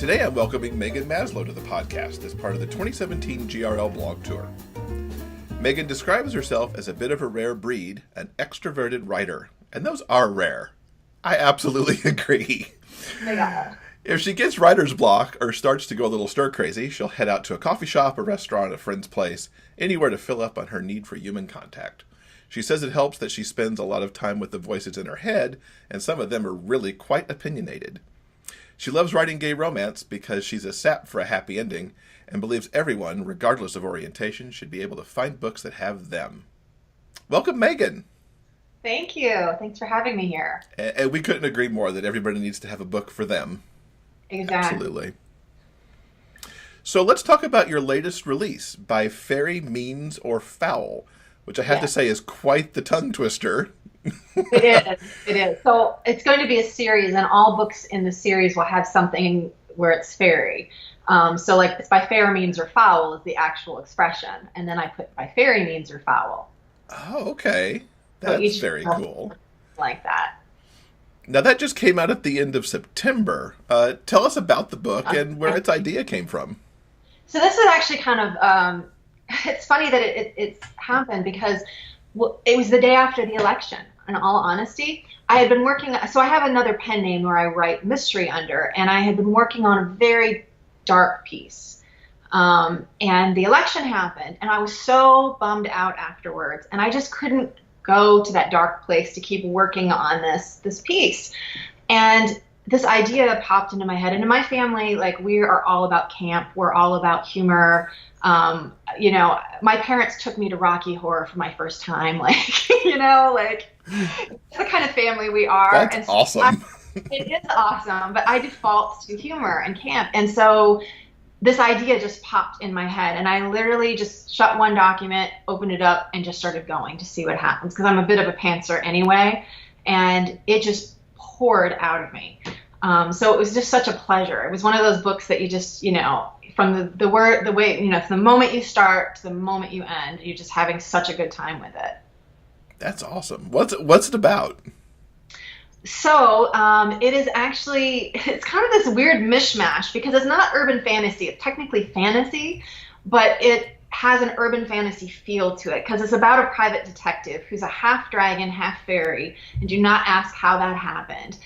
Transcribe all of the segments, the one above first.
Today I'm welcoming Meghan Maslow to the podcast as part of the 2017 GRL blog tour. Meghan describes herself as a bit of a rare breed, an extroverted writer, and those are rare. I absolutely agree. Oh my God. If she gets writer's block or starts to go a little stir-crazy, she'll head out to a coffee shop, a restaurant, a friend's place, anywhere to fill up on her need for human contact. She says it helps that she spends a lot of time with the voices in her head, and some of them are really quite opinionated. She loves writing gay romance because she's a sap for a happy ending and believes everyone, regardless of orientation, should be able to find books that have them. Welcome, Meghan. Thank you. Thanks for having me here. And we couldn't agree more that everybody needs to have a book for them. Exactly. Absolutely. So let's talk about your latest release, By Fairy Means or Foul, which I have to say is quite the tongue twister. It is. So it's going to be a series, and all books in the series will have something where it's fairy. So like it's by fair means or foul is the actual expression. And then I put by fairy means or foul. Oh, okay. That's very cool. Like that. Now that just came out at the end of September. Tell us about the book and where its idea came from. So this is actually kind of, it's funny that it's happened because it was the day after the election. In all honesty, I had been working, so I have another pen name where I write mystery under, and I had been working on a very dark piece. And the election happened, and I was so bummed out afterwards, and I just couldn't go to that dark place to keep working on this piece. And this idea popped into my head. And in my family, like, we are all about camp. We're all about humor. You know, my parents took me to Rocky Horror for my first time. Like, you know, like, it's the kind of family we are. That's and so awesome. It is awesome, but I default to humor and camp. And so this idea just popped in my head, and I literally just shut one document, opened it up, and just started going to see what happens, because I'm a bit of a pantser anyway, and it just poured out of me. So it was just such a pleasure. It was one of those books that you just, you know, from the way, you know, from the moment you start to the moment you end, you're just having such a good time with it. That's awesome. What's it about? So it is actually, it's kind of this weird mishmash because it's not urban fantasy. It's technically fantasy, but it has an urban fantasy feel to it because it's about a private detective who's a half dragon, half fairy, and do not ask how that happened.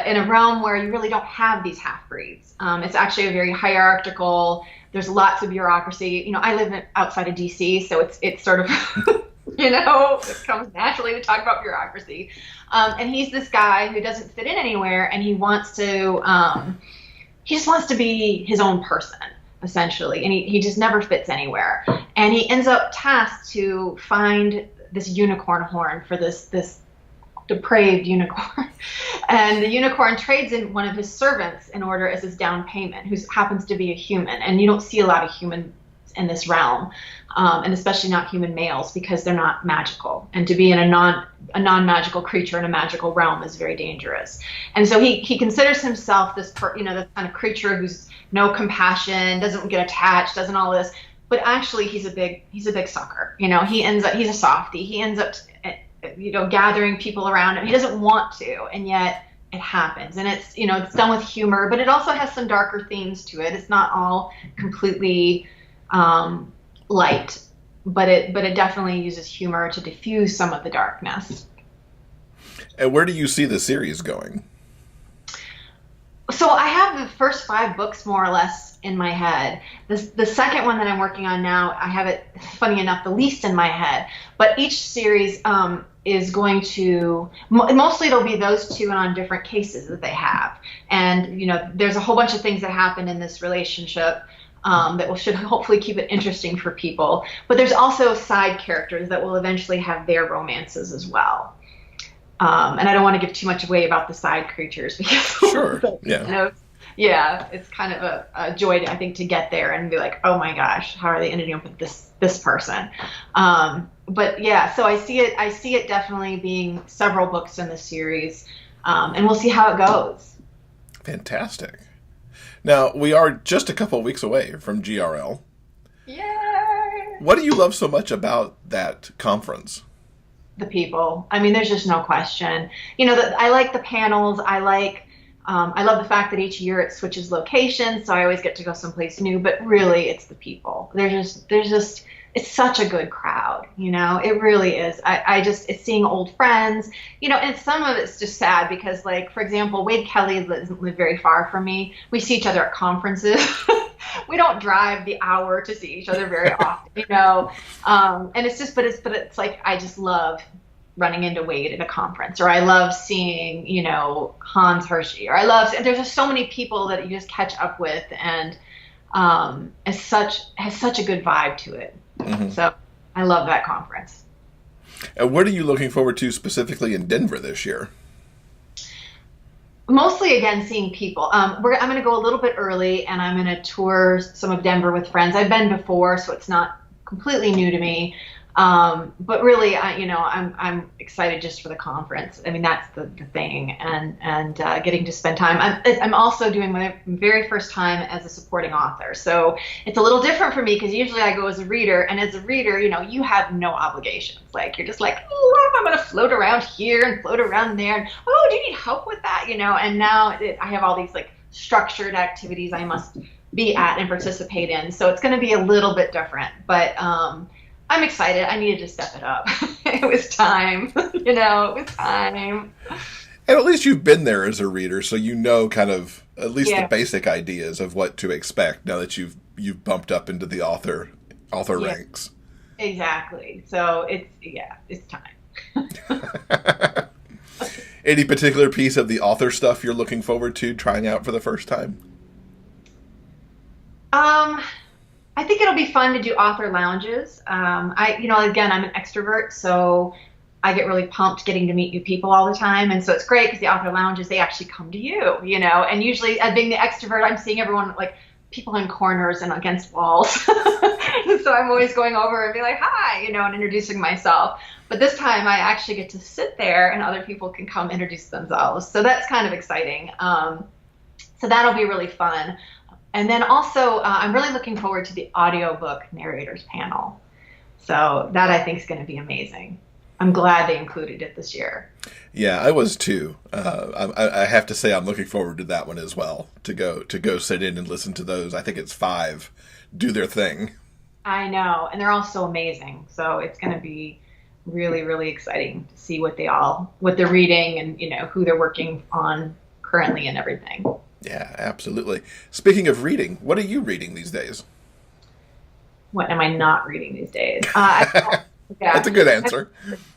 In a realm where you really don't have these half-breeds. It's actually a very hierarchical, there's lots of bureaucracy. You know, I live outside of DC, so it's sort of, you know, it comes naturally to talk about bureaucracy. And he's this guy who doesn't fit in anywhere, and he just wants to be his own person, essentially. And he just never fits anywhere. And he ends up tasked to find this unicorn horn for this depraved unicorn. And the unicorn trades in one of his servants in order as his down payment, who happens to be a human. And you don't see a lot of humans in this realm, and especially not human males, because they're not magical. And to be in a non-magical creature in a magical realm is very dangerous. And so he considers himself this kind of creature who's no compassion, doesn't get attached, doesn't all this. But actually, he's a big sucker. You know, he's a softie. He ends up gathering people around him. He doesn't want to, and yet it happens. And it's, you know, it's done with humor, but it also has some darker themes to it. It's not all completely light, but it definitely uses humor to diffuse some of the darkness. And where do you see the series going? So I have the first 5 books more or less in my head. The second one that I'm working on now, I have it, funny enough, the least in my head. But each series is going to, mostly it'll be those two and on different cases that they have. And, you know, there's a whole bunch of things that happen in this relationship that should hopefully keep it interesting for people. But there's also side characters that will eventually have their romances as well. And I don't want to give too much away about the side creatures because sure, yeah. You know, yeah, it's kind of a joy, I think, to get there and be like, oh my gosh, how are they ending up with this person? But yeah, so I see it definitely being several books in the series, and we'll see how it goes. Fantastic. Now, we are just a couple of weeks away from GRL. Yay! What do you love so much about that conference? The people. I mean, there's just no question. You know, I like the panels. I like I love the fact that each year it switches locations, so I always get to go someplace new. But really, it's the people. There's just it's such a good crowd, you know. It really is. It's seeing old friends, you know, and some of it's just sad because, like, for example, Wade Kelly doesn't live very far from me. We see each other at conferences. We don't drive the hour to see each other very often, you know. And it's just, but it's like I just love running into Wade at a conference, or I love seeing, you know, Hans Hershey, or there's just so many people that you just catch up with, and has such a good vibe to it. Mm-hmm. So I love that conference. And what are you looking forward to specifically in Denver this year? Mostly, again, seeing people. I'm going to go a little bit early, and I'm going to tour some of Denver with friends. I've been before, so it's not completely new to me. But really, I'm excited just for the conference. I mean, that's the thing, and getting to spend time. I'm also doing my very first time as a supporting author, so it's a little different for me because usually I go as a reader, and as a reader, you know, you have no obligations. Like, you're just like, oh, I'm going to float around here and float around there, and oh, do you need help with that? You know, and now I have all these like structured activities I must be at and participate in, so it's going to be a little bit different, but I'm excited. I needed to step it up. It was time. You know, it was time. And at least you've been there as a reader, so you know kind of at least the basic ideas of what to expect now that you've bumped up into the author ranks. Exactly. So it's time. Any particular piece of the author stuff you're looking forward to trying out for the first time? I think it'll be fun to do author lounges. Again, I'm an extrovert, so I get really pumped getting to meet new people all the time. And so it's great because the author lounges, they actually come to you, you know, and usually being the extrovert, I'm seeing everyone like people in corners and against walls. So I'm always going over and be like, hi, you know, and introducing myself. But this time I actually get to sit there and other people can come introduce themselves. So that's kind of exciting. So that'll be really fun. And then also, I'm really looking forward to the audiobook narrators panel. So that I think is going to be amazing. I'm glad they included it this year. Yeah, I was too. I have to say I'm looking forward to that one as well, to go sit in and listen to those. I think it's 5 do their thing. I know, and they're all so amazing. So it's going to be really, really exciting to see what they're reading and, you know, who they're working on currently and everything. Yeah, absolutely. Speaking of reading, what are you reading these days? What am I not reading these days? That's a good answer.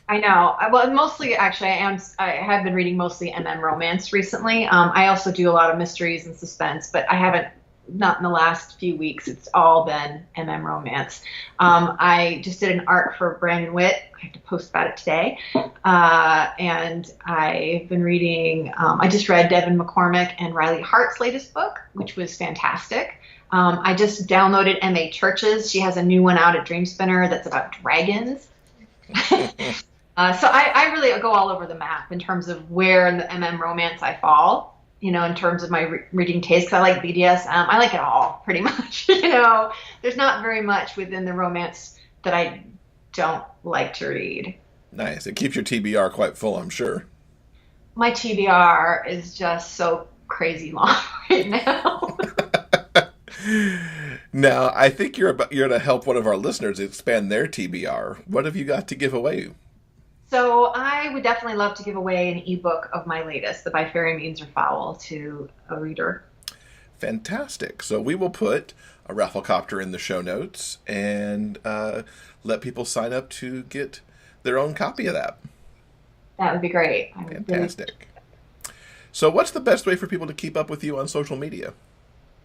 I know. Well, mostly, actually, I have been reading mostly romance recently. I also do a lot of mysteries and suspense, but I haven't, not in the last few weeks. It's all been romance. I just did an arc for Brandon Witt. I have to post about it today. And I've been reading, I just read Devin McCormick and Riley Hart's latest book, which was fantastic. I just downloaded M.A. Church's. She has a new one out at Dream Spinner that's about dragons. So I really go all over the map in terms of where in the romance I fall. You know, in terms of my reading taste, because I like BDSM. I like it all, pretty much. You know, there's not very much within the romance that I don't like to read. Nice. It keeps your TBR quite full, I'm sure. My TBR is just so crazy long right now. Now, I think you're going to help one of our listeners expand their TBR. What have you got to give away? So I would definitely love to give away an ebook of my latest, The By Fairy Means or Foul, to a reader. Fantastic. So we will put a Rafflecopter in the show notes and let people sign up to get their own copy of that. That would be great. Fantastic. So what's the best way for people to keep up with you on social media?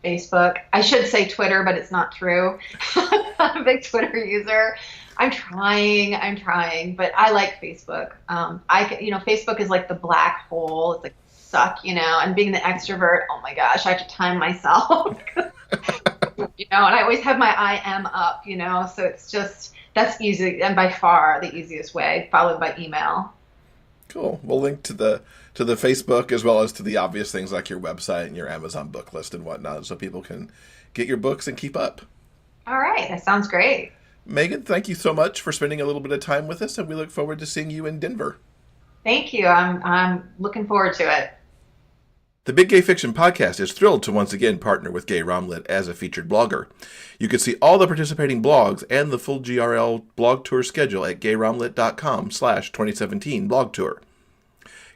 Facebook. I should say Twitter, but it's not true. I'm not a big Twitter user. I'm trying, but I like Facebook. Facebook is like the black hole. It's like suck, you know, and being the extrovert, oh my gosh, I have to time myself, you know, and I always have my IM up, you know, so it's just, that's easy and by far the easiest way, followed by email. Cool. We'll link to the Facebook as well as to the obvious things like your website and your Amazon book list and whatnot, so people can get your books and keep up. All right. That sounds great. Meghan, thank you so much for spending a little bit of time with us, and we look forward to seeing you in Denver. Thank you. I'm looking forward to it. The Big Gay Fiction Podcast is thrilled to once again partner with GayRomLit as a featured blogger. You can see all the participating blogs and the full GRL blog tour schedule at gayromlit.com/2017 blog tour.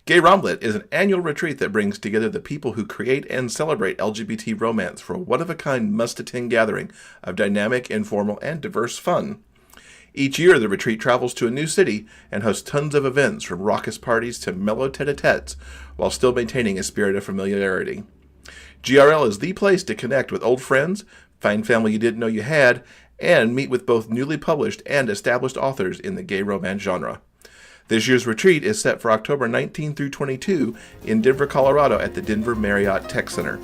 GayRomLit is an annual retreat that brings together the people who create and celebrate LGBT romance for a one-of-a-kind must-attend gathering of dynamic, informal, and diverse fun. Each year, the retreat travels to a new city and hosts tons of events from raucous parties to mellow tete-a-tetes, while still maintaining a spirit of familiarity. GRL is the place to connect with old friends, find family you didn't know you had, and meet with both newly published and established authors in the gay romance genre. This year's retreat is set for October 19 through 22 in Denver, Colorado at the Denver Marriott Tech Center.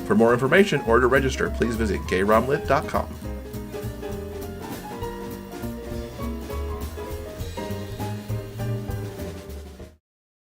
For more information or to register, please visit gayromlit.com.